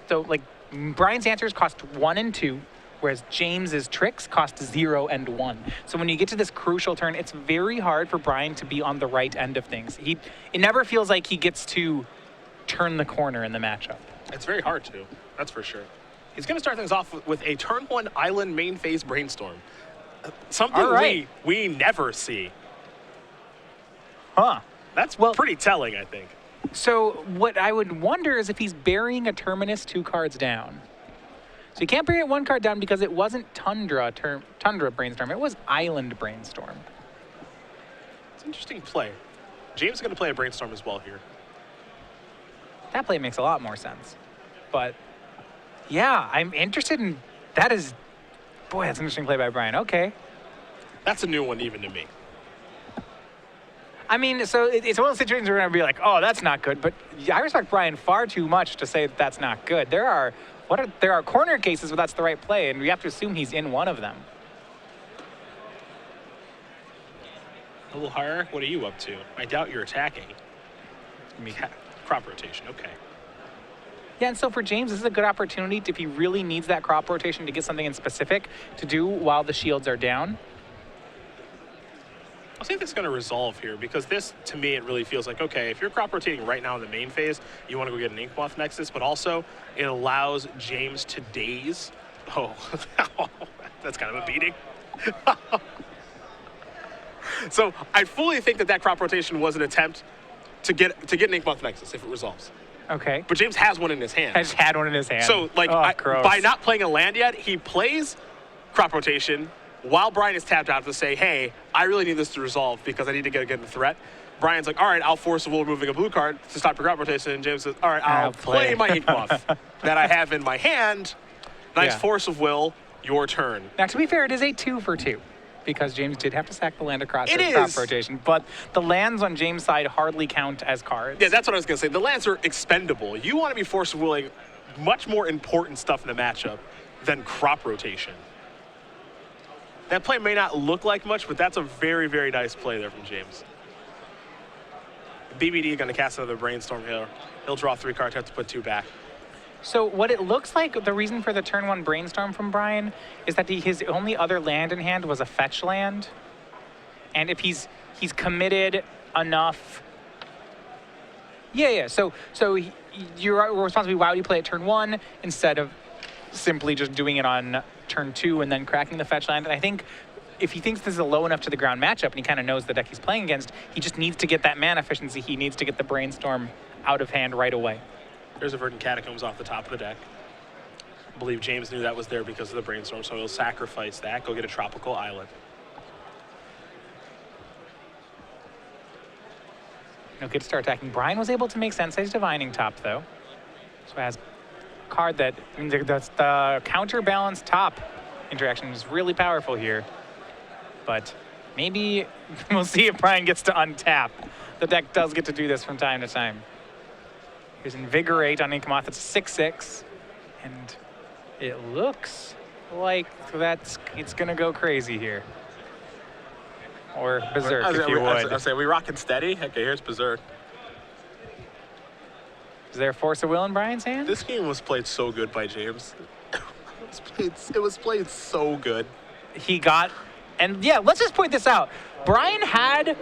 So, like, Brian's answers cost 1 and 2, whereas James's tricks cost 0 and 1. So when you get to this crucial turn, it's very hard for Brian to be on the right end of things. It never feels like he gets to turn the corner in the matchup. It's very hard to, that's for sure. He's going to start things off with a turn 1 island main phase brainstorm. Something we never see. Huh. That's pretty telling, I think. So what I would wonder is if he's burying a Terminus 2 cards down. So you can't bury it 1 card down because it wasn't Tundra Brainstorm. It was Island Brainstorm. It's an interesting play. James is going to play a Brainstorm as well here. That play makes a lot more sense. But yeah, I'm interested in that. Boy, that's an interesting play by Brian. Okay. That's a new one even to me. I mean, so it's one of those situations where we're going to be like, oh, that's not good. But I respect Brian far too much to say that that's not good. There are corner cases where that's the right play, and we have to assume he's in one of them. A little higher? What are you up to? I doubt you're attacking. Crop rotation, okay. Yeah, and so for James, this is a good opportunity if he really needs that crop rotation to get something in specific to do while the shields are down. I think that's going to resolve here because this, to me, it really feels like, okay, if you're crop rotating right now in the main phase, you want to go get an Ink Moth Nexus, but also it allows James to daze. Oh, that's kind of a beating. So I fully think that crop rotation was an attempt to get an Ink Moth Nexus if it resolves. Okay. But James has one in his hand. I just had one in his hand. So, like, by not playing a land yet, he plays crop rotation while Brian is tapped out to say, hey, I really need this to resolve because I need to get a good threat. Brian's like, all right, I'll force a will removing a blue card to stop your crop rotation. And James says, all right, I'll play my Ink Moth that I have in my hand. Nice force of will, your turn. Now, to be fair, it is a 2 for 2. Because James did have to sack the land across his crop rotation. But the lands on James' side hardly count as cards. Yeah, that's what I was going to say. The lands are expendable. You want to be force of willing much more important stuff in a matchup than crop rotation. That play may not look like much, but that's a very, very nice play there from James. BBD going to cast another Brainstorm here. He'll draw 3 cards, have to put 2 back. So what it looks like, the reason for the turn 1 Brainstorm from Brian is that his only other land in hand was a fetch land. And if he's committed enough... Yeah. So you're responsible. Why would you play it turn 1 instead of simply just doing it on turn 2 and then cracking the fetch land? And I think if he thinks this is a low enough to the ground matchup and he kind of knows the deck he's playing against, he just needs to get that mana efficiency. He needs to get the Brainstorm out of hand right away. There's a Verdant Catacombs off the top of the deck. I believe James knew that was there because of the Brainstorm, so he'll sacrifice that, go get a Tropical Island. Okay, to start attacking. Brian was able to make Sensei's Divining Top, though. So as a card that, I mean, that's the counterbalance top interaction is really powerful here. But maybe we'll see if Brian gets to untap. The deck does get to do this from time to time. Here's Invigorate on Ink Moth. It's 6/6. And it looks like it's going to go crazy here. Or Berserk, if you would. I say, we rocking steady? Okay, here's Berserk. Is there Force of Will in Brian's hand? This game was played so good by James. It was played so good. He got, and yeah, let's just point this out. Brian had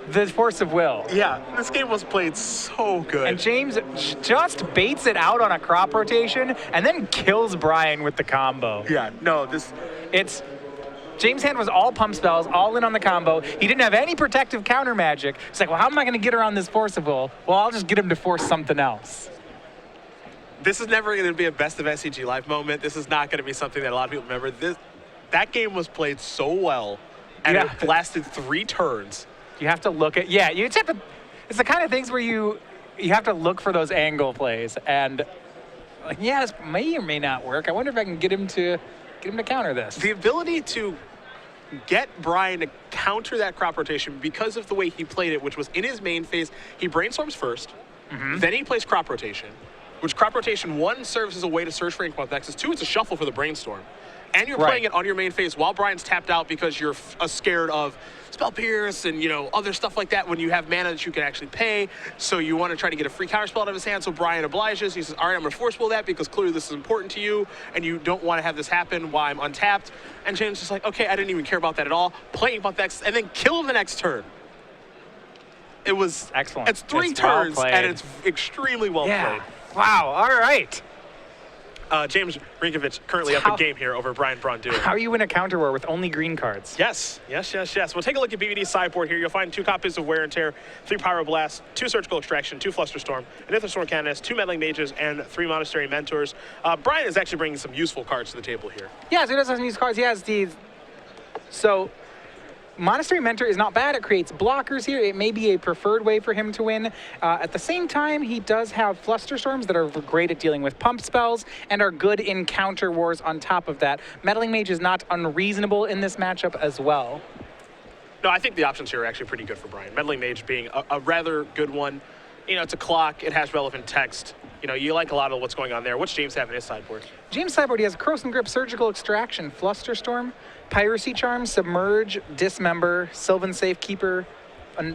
the Force of Will. Yeah, this game was played so good. And James just baits it out on a crop rotation and then kills Brian with the combo. Yeah, no, James' hand was all pump spells, all in on the combo. He didn't have any protective counter magic. It's like, well, how am I going to get around this Force of Will? Well, I'll just get him to force something else. This is never going to be a best of SCG Live moment. This is not going to be something that a lot of people remember. That game was played so well, and it lasted 3 turns. You have to look at, you just have to, it's the kind of things where you have to look for those angle plays. And, like, this may or may not work. I wonder if I can get him to counter this. The ability to get Brian to counter that crop rotation because of the way he played it, which was in his main phase, he brainstorms first, then he plays crop rotation, which crop rotation, 1, serves as a way to search for income Nexus. 2, it's a shuffle for the Brainstorm. And you're playing it on your main phase while Brian's tapped out because you're scared of Spell Pierce and, other stuff like that when you have mana that you can actually pay. So you want to try to get a free counter spell out of his hand. So Brian obliges. He says, all right, I'm going to force will that because clearly this is important to you and you don't want to have this happen while I'm untapped. And James is like, okay, I didn't even care about that at all. Playing Buff X and then kill him the next turn. It was excellent. It's 3 turns and it's extremely well played. Wow, all right. James Rynkiewicz currently up a game here over Brian Braun-Duin. How you win a counter war with only green cards? Yes. Well, take a look at BBD's sideboard here. You'll find 2 copies of Wear and Tear, 3 Pyroblast, 2 Surgical Extraction, 2 Flusterstorm, an Aetherstorm Canoness, 2 Meddling Mages, and 3 Monastery Mentors. Brian is actually bringing some useful cards to the table here. Yeah, so he does have some useful cards. He has these. So Monastery Mentor is not bad. It creates blockers here. It may be a preferred way for him to win. At the same time, he does have Flusterstorms that are great at dealing with pump spells and are good in counter wars on top of that. Meddling Mage is not unreasonable in this matchup as well. No, I think the options here are actually pretty good for Brian. Meddling Mage being a rather good one. It's a clock. It has relevant text. You like a lot of what's going on there. What's James have in his sideboard? James' sideboard, he has Corrosive Grip, Surgical Extraction, Flusterstorm, Piracy Charm, Submerge, Dismember, Sylvan Safekeeper,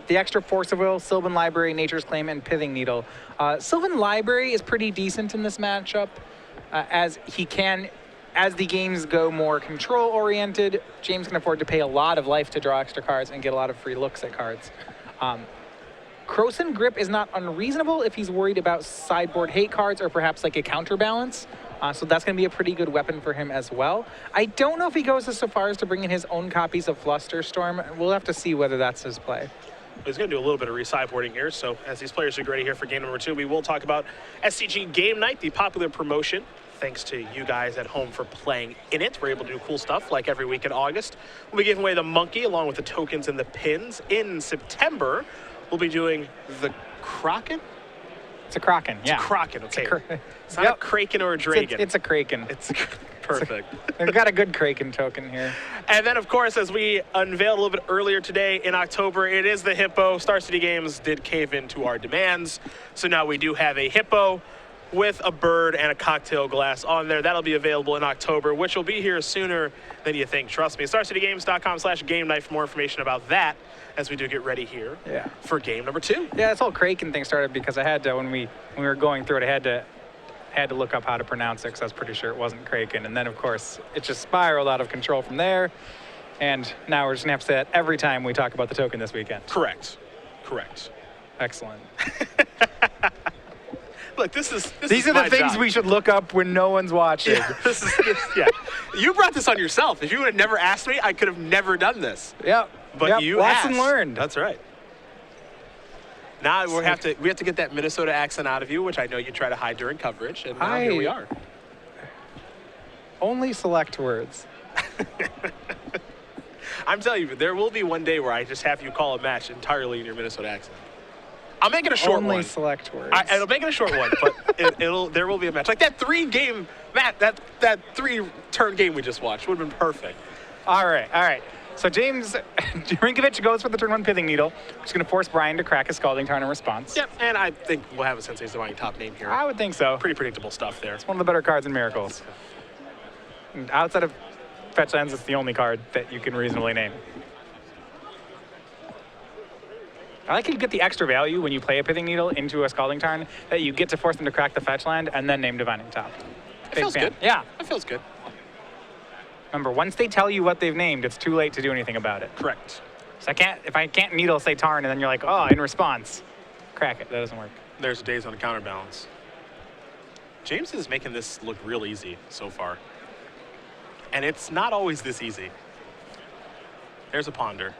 the extra Force of Will, Sylvan Library, Nature's Claim, and Pithing Needle. Sylvan Library is pretty decent in this matchup, as the games go more control-oriented, James can afford to pay a lot of life to draw extra cards and get a lot of free looks at cards. Corrosive Grip is not unreasonable if he's worried about sideboard hate cards or perhaps like a counterbalance. So that's going to be a pretty good weapon for him as well. I don't know if he goes so far as to bring in his own copies of Flusterstorm. We'll have to see whether that's his play. He's going to do a little bit of re-sideboarding here. So as these players get ready here for game number 2, we will talk about SCG Game Night, the popular promotion. Thanks to you guys at home for playing in it. We're able to do cool stuff like every week in August. We'll be giving away the monkey along with the tokens and the pins. In September, we'll be doing the Kraken. It's a Kraken, yeah. It's a Kraken, okay. It's not a Kraken or a Dragon. It's a Kraken. It's perfect. We've got a good Kraken token here. And then, of course, as we unveiled a little bit earlier today in October, it is the Hippo. Star City Games did cave into our demands. So now we do have a Hippo with a bird and a cocktail glass on there. That'll be available in October, which will be here sooner than you think. Trust me. StarCityGames.com/game night for more information about that as we do get ready here for game number 2. Yeah, this whole Kraken thing started because I had to, when we were going through it, I had to look up how to pronounce it because I was pretty sure it wasn't Kraken. And then, of course, it just spiraled out of control from there. And now we're just going to have to say that every time we talk about the token this weekend. Correct. Excellent. Look, these are the things we should look up when no one's watching. Yeah, You brought this on yourself. If you would have never asked me, I could have never done this. Yep. But you asked. Lesson learned. That's right. Now we have to get that Minnesota accent out of you, which I know you try to hide during coverage, and now here we are. Only select words. I'm telling you, there will be one day where I just have you call a match entirely in your Minnesota accent. I'll make it a short one. Only select words. I'll make it a short one, but there will be a match. Like that 3-game match, that 3-turn game we just watched would have been perfect. All right. So James Rynkiewicz goes for the turn 1 Pithing Needle, which is going to force Brian to crack a Scalding Tarn in response. Yep, and I think we'll have a Sensei's Divine top name here. I would think so. Pretty predictable stuff there. It's one of the better cards in Miracles. And outside of Fetch Lands, it's the only card that you can reasonably name. I like you get the extra value when you play a Pithing Needle into a Scalding Tarn, that you get to force them to crack the Fetch Land and then name Divining Top. It feels good. Yeah. It feels good. Remember, once they tell you what they've named, it's too late to do anything about it. Correct. So if I can't Needle, say Tarn, and then you're like, oh, in response, crack it. That doesn't work. There's days on a counterbalance. James is making this look real easy so far. And it's not always this easy. There's a Ponder.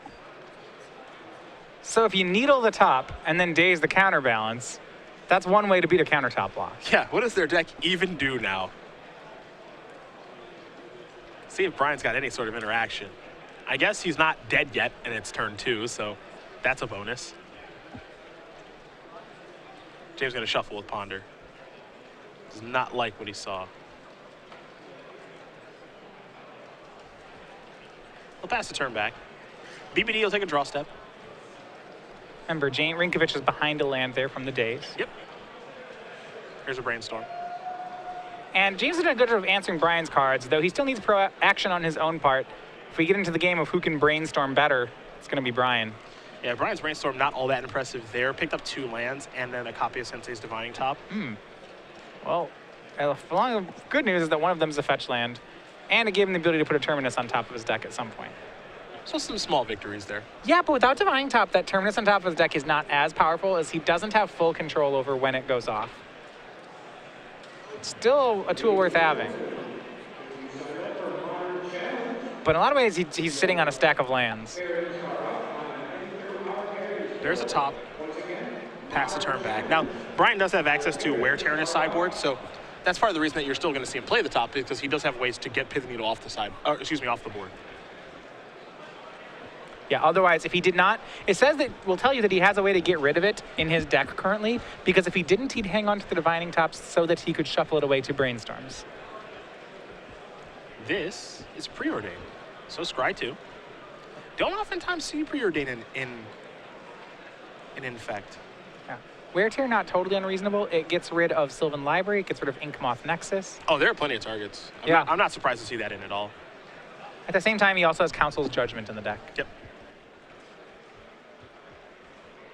So if you Needle the top and then daze the counterbalance, that's one way to beat a countertop block. Yeah, what does their deck even do now? See if Brian's got any sort of interaction. I guess he's not dead yet, and it's turn 2, so that's a bonus. James going to shuffle with Ponder. Does not like what he saw. He'll pass the turn back. BBD will take a draw step. Remember, Rynkiewicz is behind a land there from the daze. Yep. Here's a Brainstorm. And James has done a good job of answering Brian's cards, though he still needs pro action on his own part. If we get into the game of who can brainstorm better, it's going to be Brian. Yeah, Brian's Brainstorm not all that impressive there. Picked up 2 lands and then a copy of Sensei's Divining Top. Well, good news is that one of them is a fetch land, and it gave him the ability to put a Terminus on top of his deck at some point. So some small victories there. Yeah, but without Divining Top, that Terminus on top of his deck is not as powerful, as he doesn't have full control over when it goes off. It's still a tool worth having. But in a lot of ways, he's sitting on a stack of lands. There's a top. Pass the turn back. Now, Brian does have access to Wear Tear in his sideboard, so that's part of the reason that you're still going to see him play the top, because he does have ways to get Pithing Needle off the side, or excuse me, off the board. Yeah, otherwise, if he did not, it says that will tell you that he has a way to get rid of it in his deck currently, because if he didn't, he'd hang on to the Divining Tops so that he could shuffle it away to Brainstorms. This is Preordain. So Scry 2. Don't oftentimes see Preordain in Infect. Yeah. Wear Tear, not totally unreasonable. It gets rid of Sylvan Library, it gets rid of Inkmoth Nexus. Oh, there are plenty of targets. I'm not surprised to see that in at all. At the same time, he also has Council's Judgment in the deck. Yep.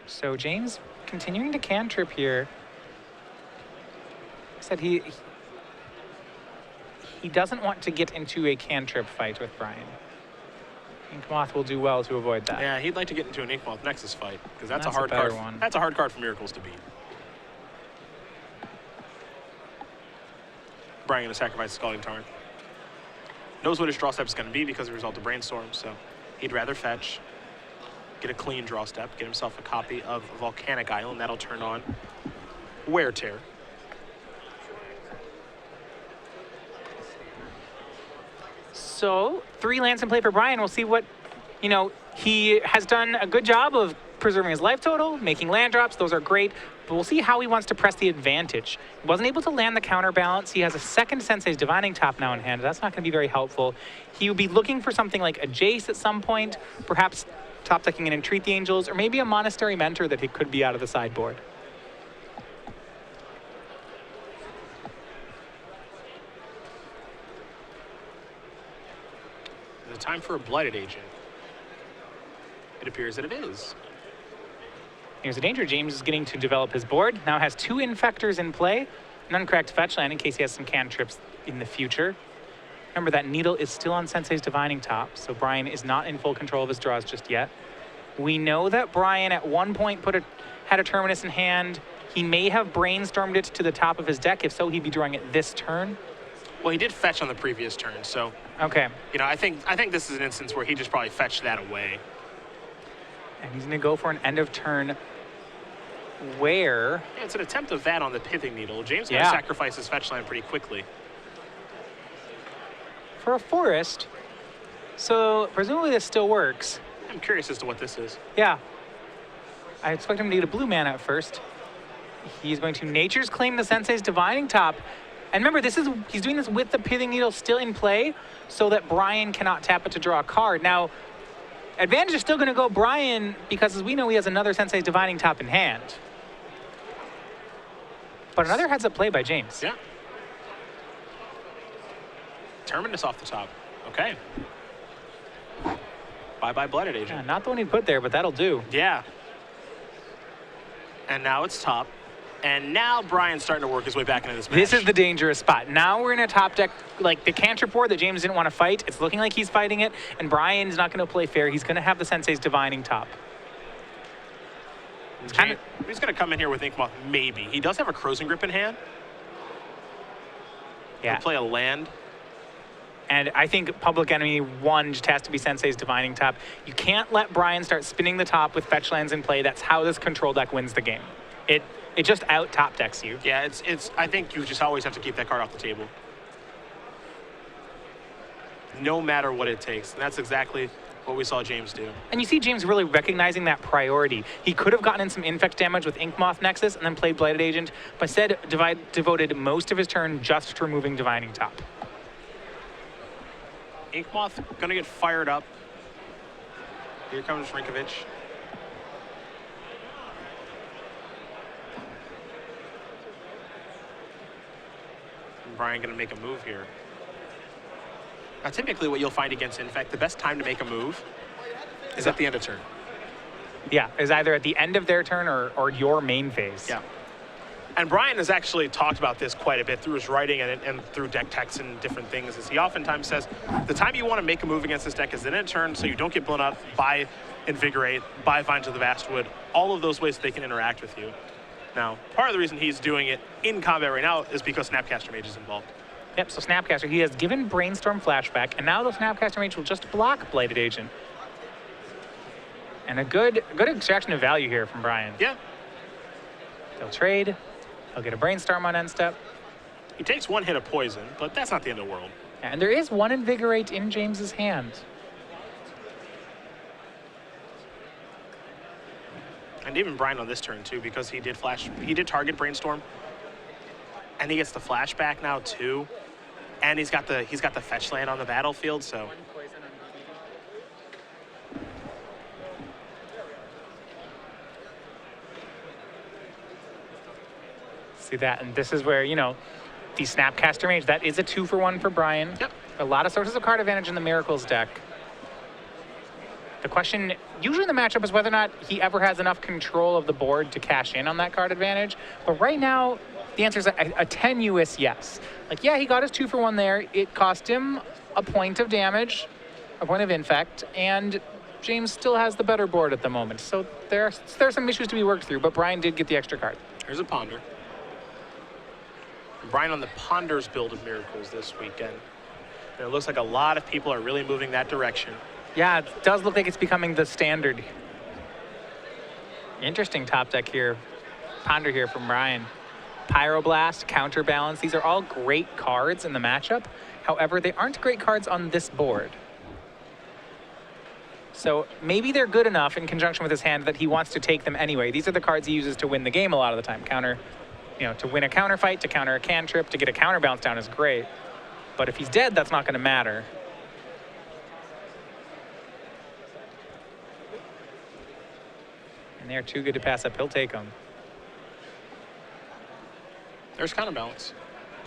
So James continuing to cantrip here. Said he doesn't want to get into a cantrip fight with Brian. Inkmoth will do well to avoid that. Yeah, he'd like to get into an Inkmoth Nexus fight, because that's a hard better card. One. That's a hard card for Miracles to beat. Brian going to sacrifice Scalding Tarn. Knows what his draw step is going to be because of the result of Brainstorm, so he'd rather fetch, get a clean draw step, get himself a copy of Volcanic Isle, and that'll turn on Wear Tear. So 3 lands in play for Brian. We'll see what, he has done a good job of preserving his life total, making land drops. Those are great, but we'll see how he wants to press the advantage. He wasn't able to land the counterbalance. He has a second Sensei's Divining Top now in hand. That's not going to be very helpful. He would be looking for something like a Jace at some point, perhaps top decking an Entreat the Angels, or maybe a Monastery Mentor that he could be out of the sideboard. Is it time for a Blighted Agent? It appears that it is. Here's a danger. James is getting to develop his board. Now has 2 Infectors in play, an uncorrect fetch land in case he has some cantrips in the future. Remember, that Needle is still on Sensei's Divining Top, so Brian is not in full control of his draws just yet. We know that Brian at one point had a Terminus in hand. He may have brainstormed it to the top of his deck. If so, he'd be drawing it this turn. Well, he did fetch on the previous turn, so okay. I think this is an instance where he just probably fetched that away. And he's going to go for an end of turn where... Yeah, it's an attempt of that on the Pithing Needle. James is going to sacrifice his fetch land pretty quickly. For a forest, so presumably this still works. I'm curious as to what this is. Yeah. I expect him to get a blue mana at first. He's going to Nature's Claim the Sensei's Divining Top. And remember, he's doing this with the Pithing Needle still in play so that Brian cannot tap it to draw a card. Now, advantage is still going to go Brian because, as we know, he has another Sensei's Divining Top in hand. But another heads-up play by James. Yeah. Terminus off the top. Okay. Bye-bye Blighted Agent. Yeah, not the one he put there, but that'll do. Yeah. And now it's top. And now Brian's starting to work his way back into this match. This is the dangerous spot. Now we're in a top deck, like the cantrip board that James didn't want to fight. It's looking like he's fighting it, and Brian's not going to play fair. He's going to have the Sensei's Divining Top. He's going to come in here with Inkmoth, maybe. He does have a Crossing Grip in hand. Yeah. He'll play a land. And I think Public Enemy 1 just has to be Sensei's Divining Top. You can't let Brian start spinning the top with fetch lands in play. That's how this control deck wins the game. It just out top decks you. Yeah, I think you just always have to keep that card off the table. No matter what it takes. And that's exactly what we saw James do. And you see James really recognizing that priority. He could have gotten in some Infect damage with Inkmoth Nexus and then played Blighted Agent, but instead devoted most of his turn just to removing Divining Top. Inkmoth gonna get fired up. Here comes Rynkiewicz. Brian going to make a move here? Now, typically what you'll find against Infect, the best time to make a move is at the end of turn. Yeah, is either at the end of their turn or your main phase. Yeah. And Brian has actually talked about this quite a bit through his writing and through deck texts and different things. Is he oftentimes says the time you want to make a move against this deck is in a turn, so you don't get blown up by Invigorate, by Vines of the Vastwood, all of those ways they can interact with you. Now, part of the reason he's doing it in combat right now is because Snapcaster Mage is involved. Yep, so Snapcaster, he has given Brainstorm flashback, and now the Snapcaster Mage will just block Blighted Agent. And a good extraction of value here from Brian. Yeah. They'll trade. He'll get a Brainstorm on end step. He takes one hit of poison, but that's not the end of the world. And there is one Invigorate in James's hand. And even Brian on this turn too, because he did target Brainstorm. And he gets the flashback now too. And he's got the fetch land on the battlefield, so. See that, and this is where, you know, the Snapcaster Mage, that is a 2-for-1 for Brian. Yep. A lot of sources of card advantage in the Miracles deck. The question, usually in the matchup, is whether or not he ever has enough control of the board to cash in on that card advantage. But right now, the answer is a tenuous yes. Like, yeah, he got his 2-for-1 there. It cost him a point of damage, a point of infect, and James still has the better board at the moment. So there are some issues to be worked through, but Brian did get the extra card. Here's a Ponder. Brian on the Ponders build of Miracles this weekend. And it looks like a lot of people are really moving that direction. Yeah, it does look like it's becoming the standard. Interesting top deck here. Ponder here from Brian. Pyroblast, Counterbalance, these are all great cards in the matchup. However, they aren't great cards on this board. So maybe they're good enough in conjunction with his hand that he wants to take them anyway. These are the cards he uses to win the game a lot of the time. To win a counter fight, to counter a cantrip, to get a counterbalance down is great. But if he's dead, that's not going to matter. And they're too good to pass up. He'll take them. There's counterbalance.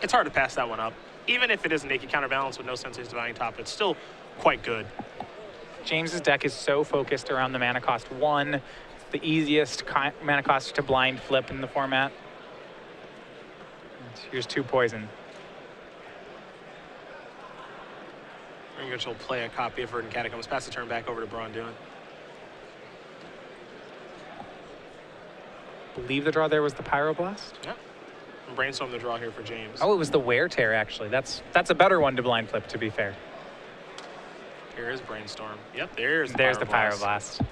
It's hard to pass that one up. Even if it is a naked counterbalance with no Sensei's Divining Top, it's still quite good. James's deck is so focused around the mana cost 1. It's the easiest mana cost to blind flip in the format. Here's 2 poison. Rynkiewicz will play a copy of Verdant Catacombs. Pass the turn back over to Braun-Duin. Believe the draw there was the Pyroblast? Yep. And Brainstorm the draw here for James. Oh, it was the Wear Tear, actually. That's a better one to blind flip, to be fair. Here is Brainstorm. Yep, there's the Pyroblast.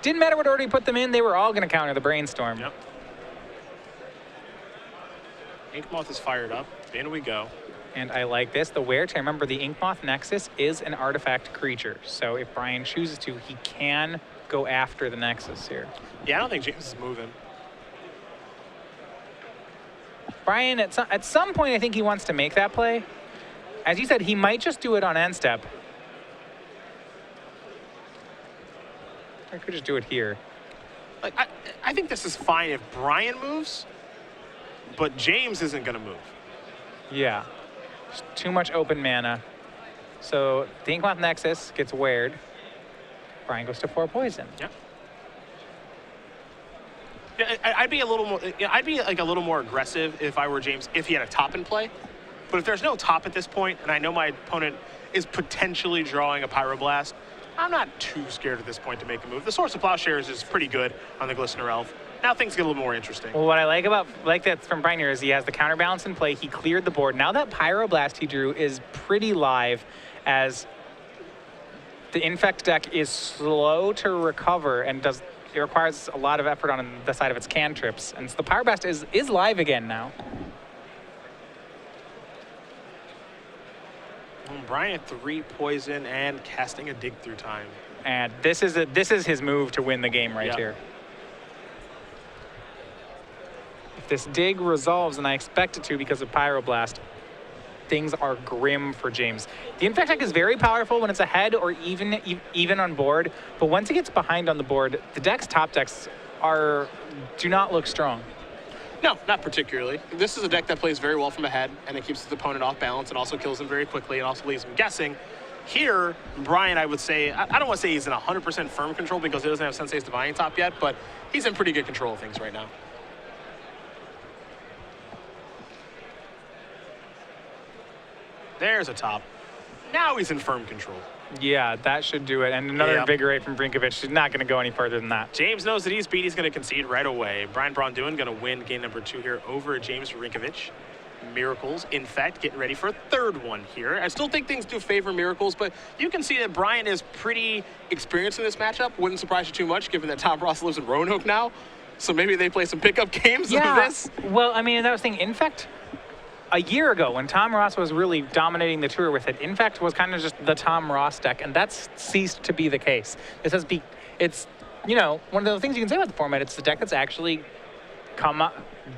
Didn't matter what order you put them in, they were all going to counter the Brainstorm. Yep. Inkmoth is fired up. In we go. And I like this. The Wear Tear, remember, the Inkmoth Nexus is an artifact creature. So if Brian chooses to, he can go after the Nexus here. Yeah, I don't think James is moving. Brian, at some point, I think he wants to make that play. As you said, he might just do it on end step. I could just do it here. Like, I think this is fine if Brian moves, but James isn't going to move. Yeah. Just too much open mana. So the Inkmoth Nexus gets weared. Brian goes to 4 poison. Yep. Yeah, I'd be a little more. I'd be like a little more aggressive if I were James, if he had a top in play. But if there's no top at this point, and I know my opponent is potentially drawing a Pyroblast, I'm not too scared at this point to make a move. The Source of Plowshares is pretty good on the Glistener Elf. Now things get a little more interesting. Well, what I like that from Brian here is he has the counterbalance in play. He cleared the board. Now that Pyroblast he drew is pretty live, as the Infect deck is slow to recover and it requires a lot of effort on the side of its cantrips. And so the Pyroblast is live again now. Brian at 3 poison and casting a Dig Through Time. And this is his move to win the game right here. If this dig resolves, and I expect it to because of Pyroblast, things are grim for James. The Infect deck is very powerful when it's ahead or even on board, but once it gets behind on the board, the deck's top decks do not look strong. No, not particularly. This is a deck that plays very well from ahead, and it keeps its opponent off balance and also kills him very quickly and also leaves him guessing. Here, Brian, I would say, I don't want to say he's in 100% firm control because he doesn't have Sensei's Divining Top yet, but he's in pretty good control of things right now. There's a top. Now he's in firm control. Yeah, that should do it. And another Invigorate from Rynkiewicz. She's not going to go any further than that. James knows that he's beat. He's going to concede right away. Braun-Duin going to win game number 2 here over James Rynkiewicz. Miracles, Infect, getting ready for a third one here. I still think things do favor Miracles, but you can see that Brian is pretty experienced in this matchup. Wouldn't surprise you too much, given that Tom Ross lives in Roanoke now. So maybe they play some pickup games of this. Well, I mean, that was the thing. Infect, a year ago, when Tom Ross was really dominating the tour with it, Infect was kind of just the Tom Ross deck, and that's ceased to be the case. It's, you know, one of the things you can say about the format, it's the deck that's actually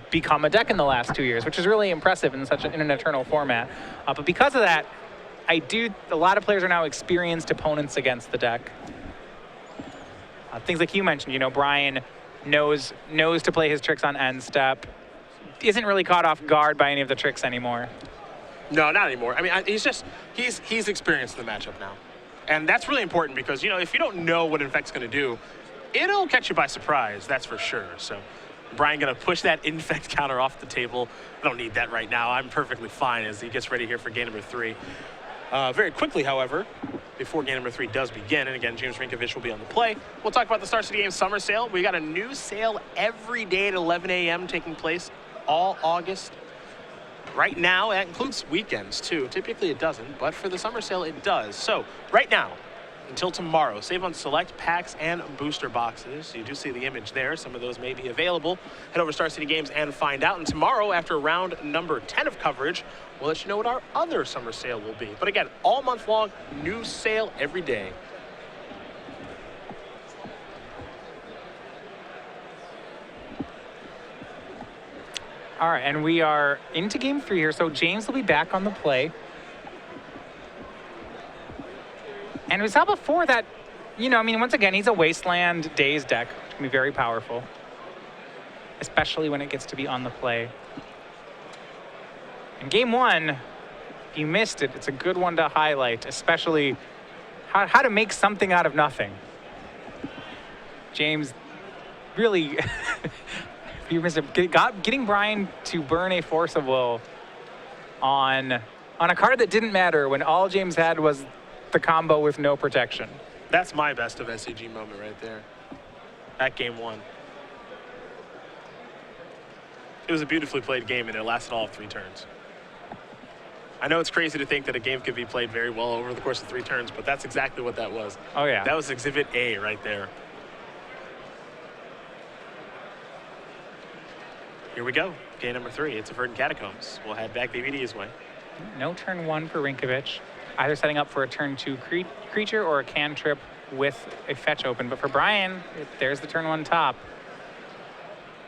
become a deck in the last 2 years, which is really impressive in an eternal format. But because of that, a lot of players are now experienced opponents against the deck. Things like you mentioned, you know, Brian knows to play his tricks on end step, isn't really caught off guard by any of the tricks anymore. No, not anymore. I mean, he's experienced in the matchup now. And that's really important because, you know, if you don't know what Infect's going to do, it'll catch you by surprise, that's for sure. So Brian going to push that Infect counter off the table. I don't need that right now. I'm perfectly fine as he gets ready here for game number 3. Very quickly, however, before game number 3 does begin, and again, James Rynkiewicz will be on the play, we'll talk about the Star City Games summer sale. We got a new sale every day at 11 a.m. taking place all August. Right now, that includes weekends too. Typically it doesn't, but for the summer sale it does. So right now, until tomorrow, save on select packs and booster boxes. You do see the image there. Some of those may be available. Head over to Star City Games and find out. And tomorrow, after round number 10 of coverage, we'll let you know what our other summer sale will be. But again, all month long, new sale every day. All right, and we are into game 3 here. So James will be back on the play. And we saw before that, you know, I mean, once again, he's a Wasteland Daze deck, which can be very powerful, especially when it gets to be on the play. In game 1, if you missed it, it's a good one to highlight, especially how to make something out of nothing. James really, if you missed it, getting Brian to burn a Force of Will on a card that didn't matter when all James had was the combo with no protection. That's my best of SCG moment right there. At game 1. It was a beautifully played game and it lasted all of 3 turns. I know it's crazy to think that a game could be played very well over the course of 3 turns, but that's exactly what that was. Oh yeah. That was Exhibit A right there. Here we go. Game number 3. It's a Verdant Catacombs. We'll head back BBD's way. No turn 1 for Rynkiewicz. Either setting up for a turn 2 creature or a cantrip with a fetch open. But for Brian, there's the turn 1 top.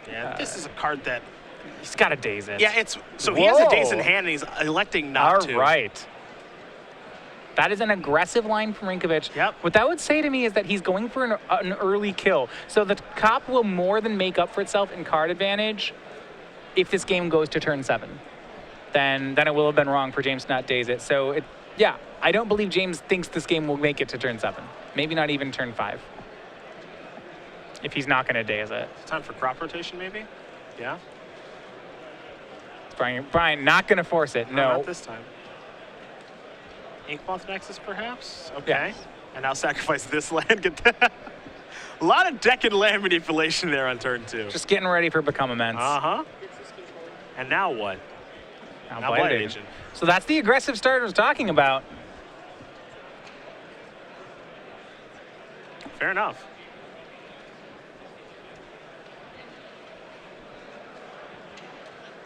Yeah, this is a card that he's got to daze it. Yeah, he has a daze in hand and he's electing not to. All right. That is an aggressive line from Rynkiewicz. Yep. What that would say to me is that he's going for an early kill. So the cop will more than make up for itself in card advantage if this game goes to turn 7. Then it will have been wrong for James to not daze it. So yeah, I don't believe James thinks this game will make it to turn 7. Maybe not even turn 5. If he's not going to daze it. Time for crop rotation, maybe? Yeah? Brian not going to force it. No. Not this time. Inkmoth Nexus, perhaps? Okay. Yes. And now sacrifice this land. Get that. A lot of deck and land manipulation there on turn 2. Just getting ready for Become Immense. Uh-huh. And now what? Now Blight Agent. So that's the aggressive start I was talking about. Fair enough.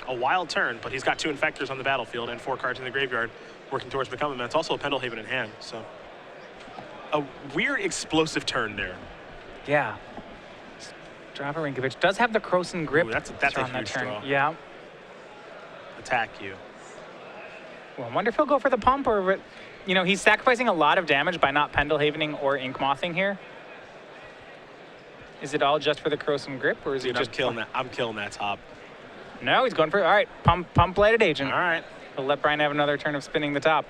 A wild turn, but he's got 2 Infectors on the battlefield and 4 cards in the graveyard working towards Become Immense. Also a Pendlehaven in hand, so. A weird explosive turn there. Yeah. Drop a Rynkiewicz. Does have the Croson Grip. Ooh, that's a huge draw. Yeah. Attack you. Well, I wonder if he'll go for the pump or, you know, he's sacrificing a lot of damage by not Pendlehavening or Inkmothing here. Is it all just for the Croson Grip, or is Dude, it just I'm killing that top. No, he's going for, all right, pump bladed agent. All right. He'll let Brian have another turn of spinning the top,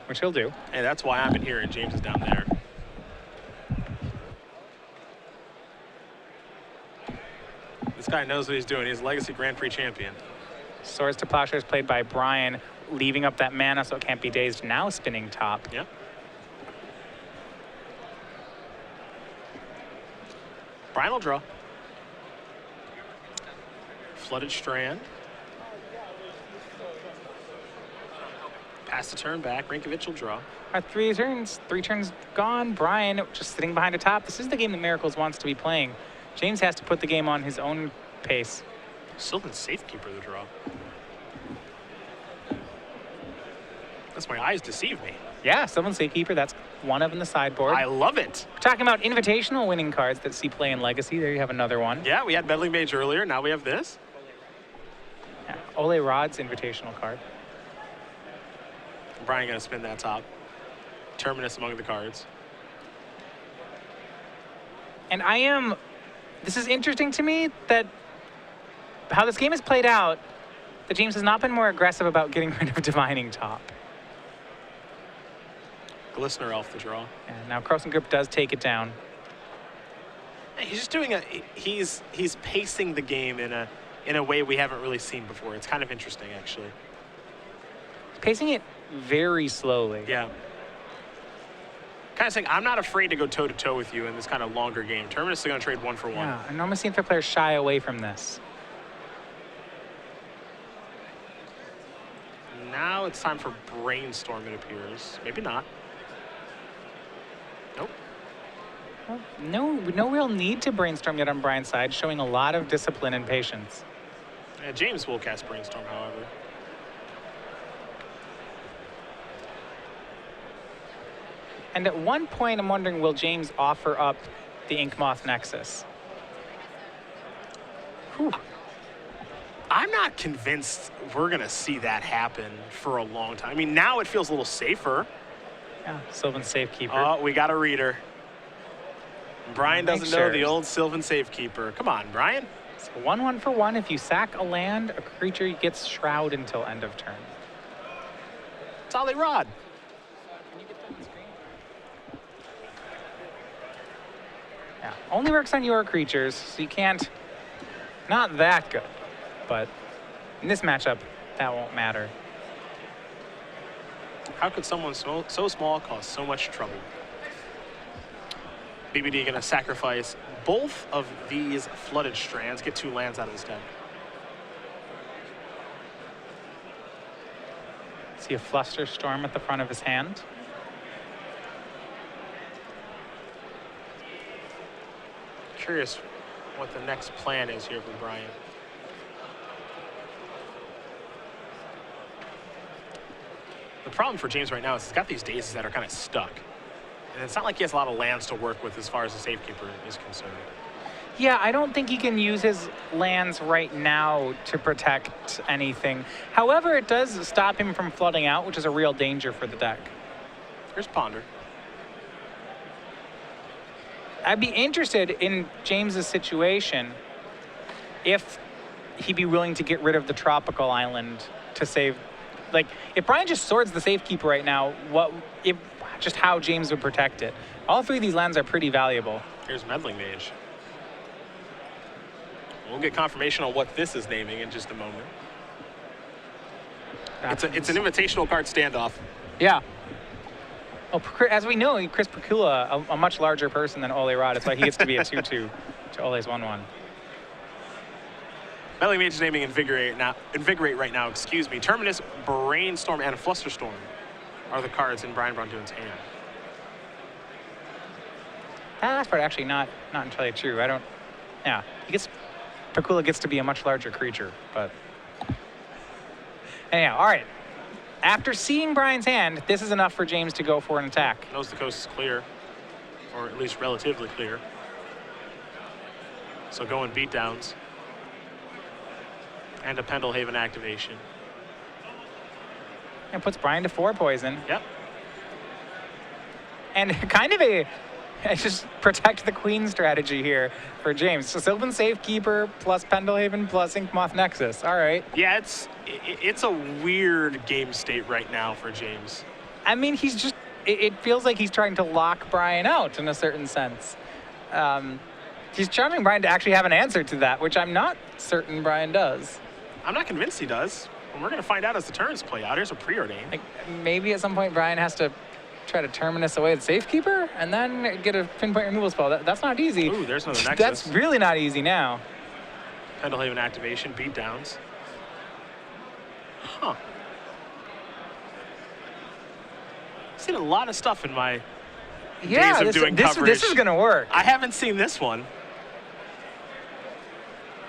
which he'll do. Hey, that's why I'm in here and James is down there. This guy knows what he's doing. He's a Legacy Grand Prix champion. Swords to Plowshares played by Brian, leaving up that mana so it can't be dazed. Now spinning top. Yep. Brian will draw. Flooded Strand. Pass the turn back. Rynkiewicz will draw. Our 3 turns gone. Brian just sitting behind a top. This is the game that Miracles wants to be playing. James has to put the game on his own pace. Sylvan Safekeeper the draw. That's my eyes deceive me. Yeah, Sylvan Safekeeper, that's one of in the sideboard. I love it. We're talking about invitational winning cards that see play in Legacy. There you have another one. Yeah, we had Meddling Mage earlier. Now we have this. Yeah, Ole Rod's invitational card. Brian gonna spin that top. Terminus among the cards. And this is interesting to me that how this game has played out, that James has not been more aggressive about getting rid of Divining Top. Glistener Elf the draw. And now Crossing Grip does take it down. He's just doing he's pacing the game in a way we haven't really seen before. It's kind of interesting, actually. Pacing it very slowly. Yeah. Kind of saying, I'm not afraid to go toe-to-toe with you in this kind of longer game. Terminus is going to trade 1 for 1. Yeah, I normally see Infect players shy away from this. Now it's time for Brainstorm, it appears. Maybe not. Nope. Well, no real need to brainstorm yet on Brian's side, showing a lot of discipline and patience. Yeah, James will cast Brainstorm, however. And at one point, I'm wondering, will James offer up the Inkmoth Nexus? Whew. I'm not convinced we're going to see that happen for a long time. I mean, now it feels a little safer. Yeah, Sylvan Safekeeper. Oh, we got a reader. Brian doesn't know sure. the old Sylvan Safekeeper. Come on, Brian. It's 1/1 for 1. If you sack a land, a creature gets Shroud until end of turn. Solid Rod. Yeah, only works on your creatures, so you can't. Not that good, but in this matchup, that won't matter. How could someone so small cause so much trouble? BBD gonna sacrifice both of these Flooded Strands, get 2 lands out of his deck. See a Flusterstorm at the front of his hand. Curious what the next plan is here for Brian. The problem for James right now is he's got these daisies that are kind of stuck. And it's not like he has a lot of lands to work with as far as the Safekeeper is concerned. Yeah, I don't think he can use his lands right now to protect anything. However, it does stop him from flooding out, which is a real danger for the deck. Here's Ponder. I'd be interested in James's situation if he'd be willing to get rid of the tropical island to save. Like, if Brian just swords the Safekeeper right now, just how James would protect it. All 3 of these lands are pretty valuable. Here's Meddling Mage. We'll get confirmation on what this is naming in just a moment. It's an invitational card standoff. Yeah. Well, as we know, Chris Procula, a much larger person than Ole Rod. That's why he gets to be a 2/2 to Ole's 1/1. Meddling Mage is naming Invigorate right now, excuse me. Terminus, Brainstorm, and Flusterstorm are the cards in Braun-Duin's hand. That last part actually not entirely true. Yeah, Procula gets to be a much larger creature, but anyhow, all right. After seeing Brian's hand, this is enough for James to go for an attack. Knows the coast is clear, or at least relatively clear. So going beatdowns. And a Pendlehaven activation. And puts Brian to 4 poison. Yep. And kind of a It's just protect the queen strategy here for James. So Sylvan Safekeeper plus Pendelhaven plus Inkmoth Nexus. All right. Yeah, it's a weird game state right now for James. I mean, he's just, it feels like he's trying to lock Brian out in a certain sense. He's charming Brian to actually have an answer to that, which I'm not certain Brian does. I'm not convinced he does. And we're going to find out as the turns play out. Here's a preordain. Like, maybe at some point Brian has to try to Terminus away the Safekeeper and then get a pinpoint removal spell. That's not easy. Ooh, there's another Nexus. That's really not easy now. Pendelhaven activation, beatdowns. Huh. I've seen a lot of stuff in my days of doing coverage. This is going to work. I haven't seen this one.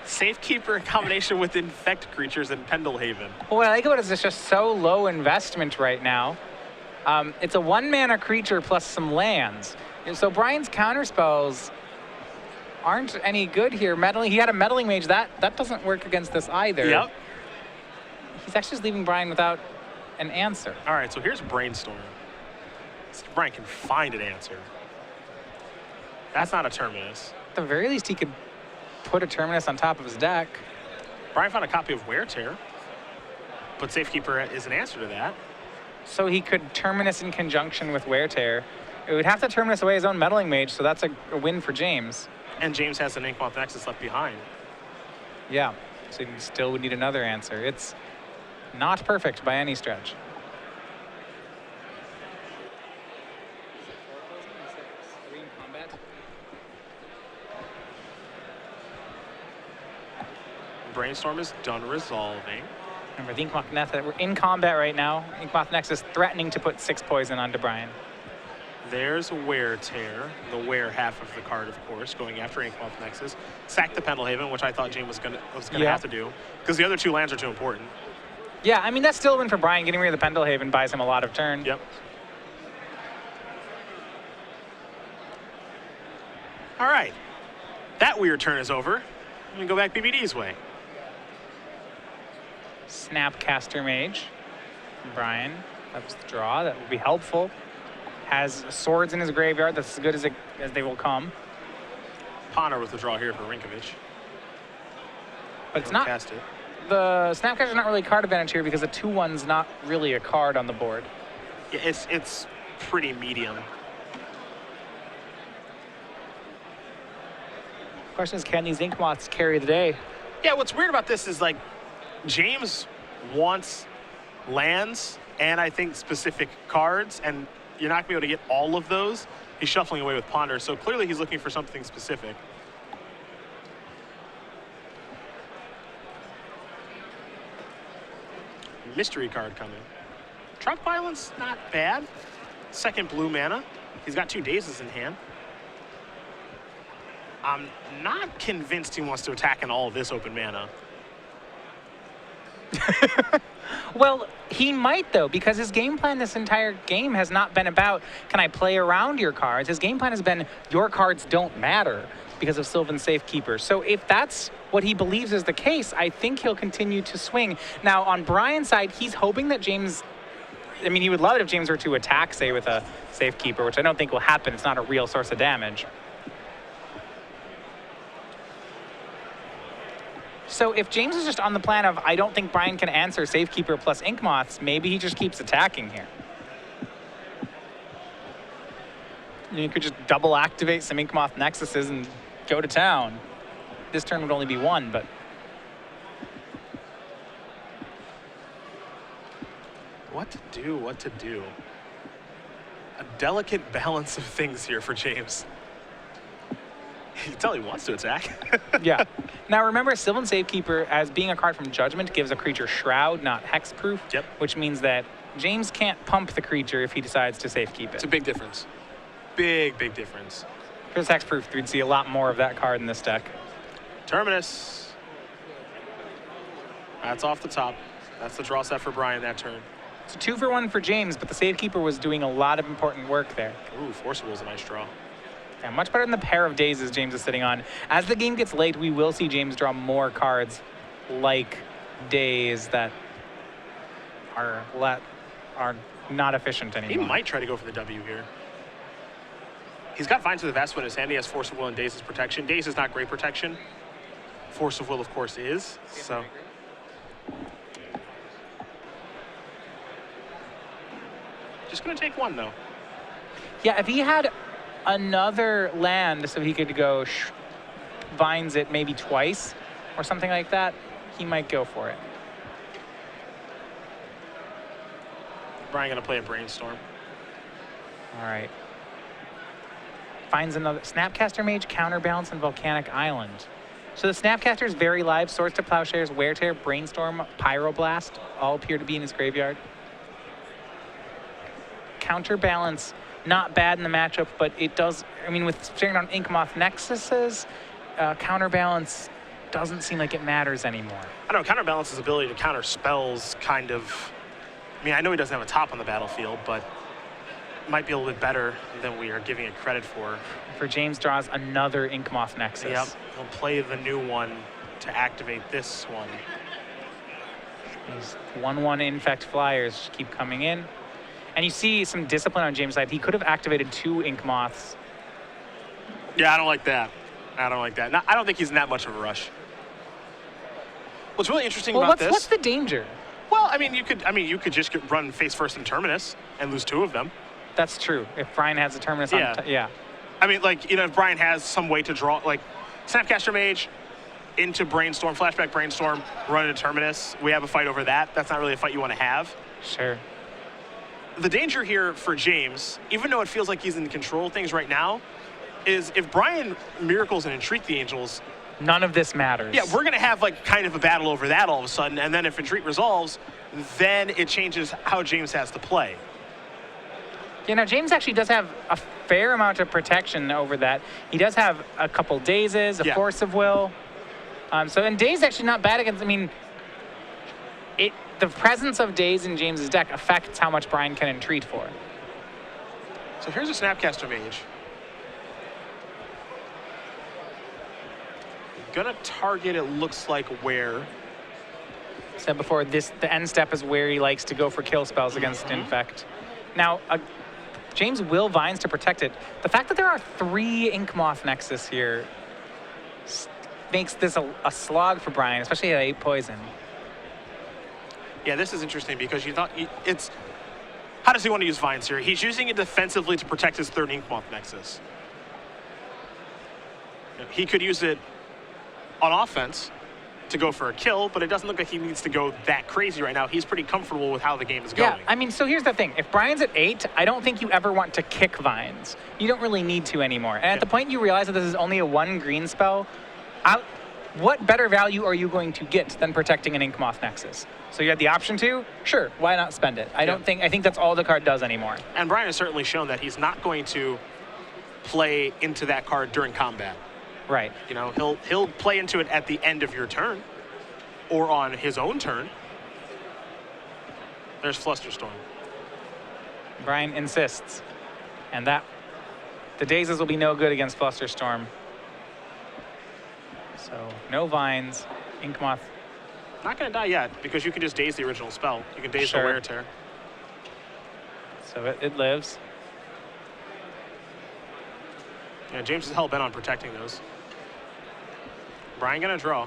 Safekeeper in combination with Infect creatures in Pendelhaven. Well, what I like about it is it's just so low investment right now. It's a 1-mana creature plus some lands. And so Brian's counterspells aren't any good here. Meddling, he had a Meddling Mage. That doesn't work against this either. Yep. He's actually just leaving Brian without an answer. All right, so here's Brainstorm. So Brian can find an answer. That's not a Terminus. At the very least, he could put a Terminus on top of his deck. Brian found a copy of Wear Tear, but Safekeeper is an answer to that. So he could Terminus in conjunction with Wear Tear. It would have to Terminus away his own Meddling Mage, so that's a win for James. And James has an Inkmoth Nexus left behind. Yeah, so he still would need another answer. It's not perfect by any stretch. Brainstorm is done resolving. Remember, the Inkmoth Nexus, we're in combat right now. Inkmoth Nexus threatening to put 6 poison onto Brian. There's Wear Tear, the wear half of the card, of course, going after Inkmoth Nexus. Sack the Pendelhaven, which I thought James was gonna have to do, because the other 2 lands are too important. Yeah, I mean, that's still a win for Brian. Getting rid of the Pendelhaven buys him a lot of turn. Yep. All right. That weird turn is over. We can go back BBD's way. Snapcaster Mage. Brian, that was the draw. That would be helpful. Has swords in his graveyard. That's as good as they will come. Ponder with the draw here for Rynkiewicz. But it's not. Cast it. The Snapcaster is not really card advantage here because the 2/1's not really a card on the board. Yeah, it's pretty medium. Question is, can these Inkmoths carry the day? Yeah, what's weird about this is, like, James wants lands and I think specific cards, and you're not going to be able to get all of those. He's shuffling away with Ponder, so clearly he's looking for something specific. Mystery card coming. Truck Violence, not bad. 2nd blue mana. He's got 2 Dazes in hand. I'm not convinced he wants to attack in all of this open mana. Well, he might, though, because his game plan this entire game has not been about, can I play around your cards? His game plan has been, your cards don't matter because of Sylvan Safekeeper. So if that's what he believes is the case, I think he'll continue to swing. Now, on Brian's side, he's hoping that James, I mean, he would love it if James were to attack, say, with a Safekeeper, which I don't think will happen. It's not a real source of damage. So if James is just on the plan of, I don't think Brian can answer Safekeeper plus Inkmoths, maybe he just keeps attacking here. You could just double activate some Inkmoth Nexuses and go to town. This turn would only be 1, but... What to do? A delicate balance of things here for James. You can tell he wants to attack. Yeah. Now remember, Sylvan Safekeeper, as being a card from Judgment, gives a creature Shroud, not Hexproof. Yep. Which means that James can't pump the creature if he decides to Safekeep it. It's a big difference. Big difference. If it's Hexproof, we'd see a lot more of that card in this deck. Terminus. That's off the top. That's the draw set for Brian that turn. It's a 2-for-1 for James, but the Safekeeper was doing a lot of important work there. Ooh, Forcible is a nice draw. Yeah, much better than the pair of Dazes James is sitting on. As the game gets late, we will see James draw more cards like Daze that are not efficient anymore. He might try to go for the W here. He's got Vines with the Vespa in his hand. He has Force of Will and Daze as protection. Daze is not great protection. Force of Will, of course, is. So. Just going to take one, though. Yeah, if he had another land so he could go Vines it maybe twice or something like that, he might go for it. Brian going to play a Brainstorm. All right. Finds another Snapcaster Mage, Counterbalance, and Volcanic Island. So the Snapcaster is very live. Swords to Plowshares, Wear Tear, Brainstorm, Pyroblast all appear to be in his graveyard. Counterbalance, not bad in the matchup, but it does, I mean, with staring on Inkmoth Nexuses, Counterbalance doesn't seem like it matters anymore. I don't know, Counterbalance's ability to counter spells kind of, I mean, I know he doesn't have a top on the battlefield, but might be a little bit better than we are giving it credit for. For James draws another Inkmoth Nexus. Yep, he'll play the new one to activate this one. These 1/1 Infect Flyers keep coming in. And you see some discipline on James' side. He could have activated 2 Inkmoths. Yeah, I don't like that. I don't like that. I don't think he's in that much of a rush. What's really interesting about this... What's the danger? Well, I mean, you could just run face first in Terminus and lose 2 of them. That's true. If Brian has a Terminus on... Yeah. I mean, like, you know, if Brian has some way to draw, like, Snapcaster Mage into Brainstorm, Flashback Brainstorm, run into Terminus, we have a fight over that. That's not really a fight you want to have. Sure. The danger here for James, even though it feels like he's in control of things right now, is if Brian miracles and Entreat the Angels... None of this matters. Yeah, we're going to have, like, kind of a battle over that all of a sudden, and then if Entreat resolves, then it changes how James has to play. You know, James actually does have a fair amount of protection over that. He does have a couple Dazes, a Force of Will. And Daze actually not bad against, I mean, the presence of Daze in James's deck affects how much Brian can entreat for. So here's a Snapcaster Mage. Gonna target, it looks like, where? Said before, the end step is where he likes to go for kill spells against Infect. Now, James will Vines to protect it. The fact that there are 3 Inkmoth Nexus here makes this a slog for Brian, especially at 8 poison. Yeah, this is interesting because you thought it's... How does he want to use Vines here? He's using it defensively to protect his 3rd Inkmoth Nexus. He could use it on offense to go for a kill, but it doesn't look like he needs to go that crazy right now. He's pretty comfortable with how the game is going. Yeah, I mean, so here's the thing. If Brian's at 8, I don't think you ever want to kick Vines. You don't really need to anymore. And at the point you realize that this is only a 1 green spell, what better value are you going to get than protecting an Inkmoth Nexus? So you had the option to? Sure, why not spend it? I think that's all the card does anymore. And Brian has certainly shown that he's not going to play into that card during combat. Right. You know, he'll play into it at the end of your turn or on his own turn. There's Flusterstorm. Brian insists. And the Dazes will be no good against Flusterstorm. So no Vines, Inkmoth. Not going to die yet because you can just daze the original spell. You can daze the Wear Tear. So it lives. Yeah, James is hell-bent on protecting those. Brian going to draw.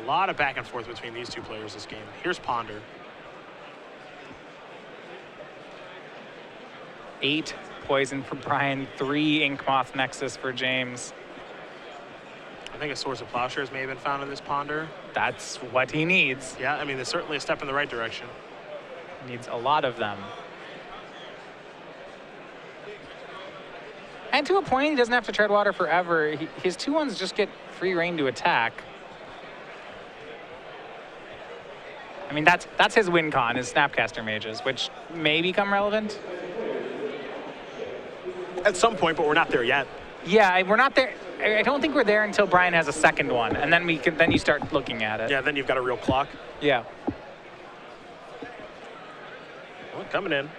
A lot of back and forth between these 2 players this game. Here's Ponder. 8 poison for Brian, 3 Inkmoth Nexus for James. I think a Swords of Plowshares may have been found in this Ponder. That's what he needs. Yeah, I mean, there's certainly a step in the right direction. He needs a lot of them. And to a point, he doesn't have to tread water forever. His 2/1s just get free reign to attack. I mean, that's his win con, his Snapcaster Mages, which may become relevant. At some point, but we're not there yet. Yeah, we're not there. I don't think we're there until Brian has a 2nd one, and then then you start looking at it. Yeah, then you've got a real clock. Yeah. Well, coming in.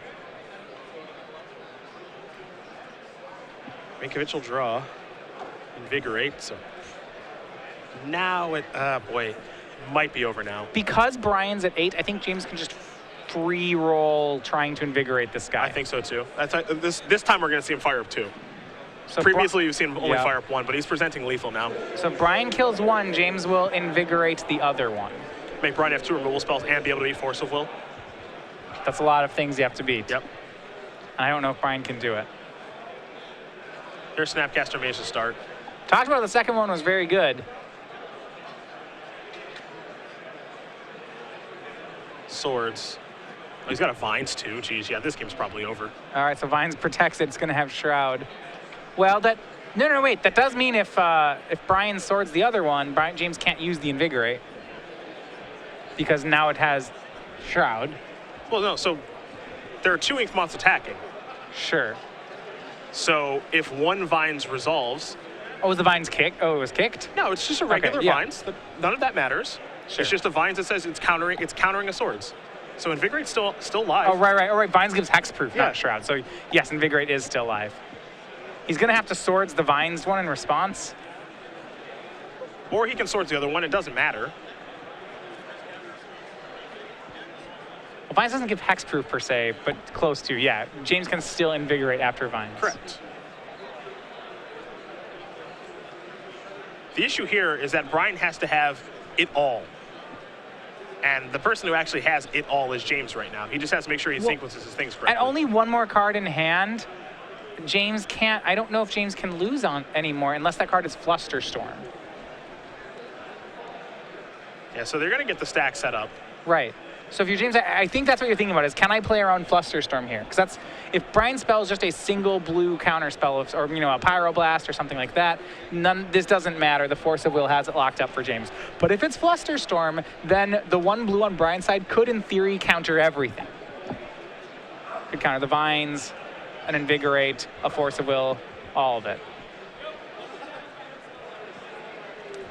Rynkiewicz will draw. Invigorate, so now it, boy, it might be over now. Because Brian's at 8, I think James can just free roll trying to invigorate this guy. I think so too. This time we're going to see him fire up 2. So Previously, you've seen him only yeah. fire up 1, but he's presenting lethal now. So Brian kills 1, James will invigorate the other one. Make Brian have 2 removal spells and be able to beat Force of Will. That's a lot of things you have to beat. Yep. And I don't know if Brian can do it. Here's Snapcaster Mage to start. Talked about the second one was very good. Swords. Oh, he's got a Vines too. Geez, yeah, this game's probably over. All right, so Vines protects it. It's going to have Shroud. Well, no, wait. That does mean if Brian swords the other one, James can't use the Invigorate because now it has Shroud. Well, no, so there are 2 Ink Moths attacking. Sure. So if one Vines resolves... Oh, was the Vines kicked? Oh, it was kicked? No, it's just a regular Vines. None of that matters. Sure. It's just a Vines that says it's countering a Swords. So Invigorate's still live. Oh, right. All right, Vines gives Hexproof, Yeah. not Shroud. So yes, Invigorate is still live. He's going to have to swords the Vines one in response. Or he can Swords the other one. It doesn't matter. Well, Vines doesn't give Hexproof per se, but close to, yeah. James can still Invigorate after Vines. Correct. The issue here is that Brian has to have it all. And the person who actually has it all is James right now. He just has to make sure he sequences his things correctly. And only 1 more card in hand, James can't, I don't know if James can lose on anymore unless that card is Flusterstorm. Yeah, so they're going to get the stack set up. Right. So if you're James, I think that's what you're thinking about is, can I play around Flusterstorm here? Because that's, if Brian spells just a single blue counter spell, or a Pyroblast or something like that, this doesn't matter. The Force of Will has it locked up for James. But if it's Flusterstorm, then the 1 blue on Brian's side could, in theory, counter everything. Could counter the Vines, an Invigorate, a Force of Will, all of it.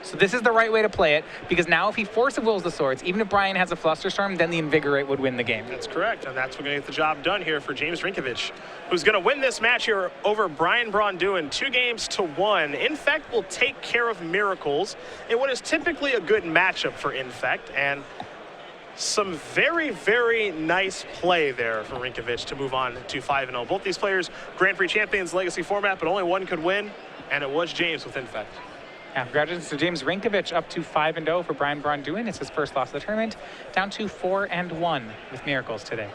So this is the right way to play it, because now if he Force of Wills the Swords, even if Brian has a Flusterstorm, then the Invigorate would win the game. That's correct, and that's what's going to get the job done here for James Rynkiewicz, who's going to win this match here over Brian Braun-Duin, 2-1. Infect will take care of Miracles in what is typically a good matchup for Infect, and some very, very nice play there from Rynkiewicz to move on to 5-0. Both these players, Grand Prix champions, legacy format, but only one could win, and it was James with Infect. Yeah, congratulations to James Rynkiewicz, up to 5-0 for Brian Braun-Duin. It's his first loss of the tournament, down to 4-1 with Miracles today.